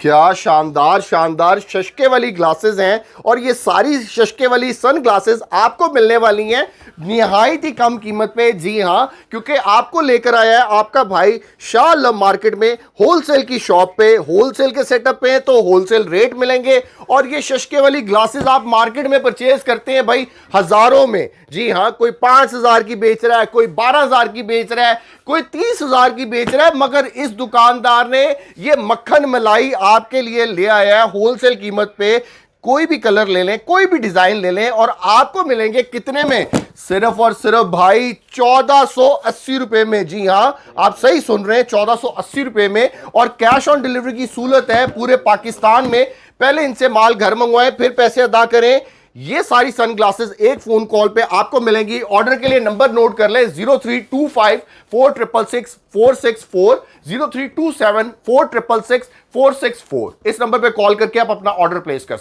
क्या शानदार शानदार शशके वाली ग्लासेस हैं और ये सारी शशके वाली सन ग्लासेस आपको मिलने वाली हैं निहायत ही कम कीमत पे। जी हां, क्योंकि आपको लेकर आया है आपका भाई शाह आलम मार्केट में होलसेल की शॉप पे, होलसेल के सेटअप पे है तो होलसेल रेट मिलेंगे। और ये शशके वाली ग्लासेस आप मार्केट में परचेज करते हैं भाई हजारों में। जी हां, कोई 5,000 की बेच रहा है, कोई 12,000 की बेच रहा है, कोई 30,000 की बेच रहा है, मगर इस दुकानदार ने ये मक्खन मलाई आपके लिए ले आया है होलसेल कीमत पे। कोई भी कलर ले लें, कोई भी डिजाइन ले लें और आपको मिलेंगे कितने में? सिर्फ और सिर्फ भाई 1480 रुपए में। जी हां, आप सही सुन रहे हैं, 1480 रुपए में। और कैश ऑन डिलीवरी की सहूलत है पूरे पाकिस्तान में। पहले इनसे माल घर मंगवाएं, फिर पैसे अदा करें। ये सारी सन ग्लासेस एक फोन कॉल पे आपको मिलेंगी। ऑर्डर के लिए नंबर नोट कर ले, 0325466464, 0327466464। इस नंबर पे कॉल करके आप अपना ऑर्डर प्लेस कर सकते हैं।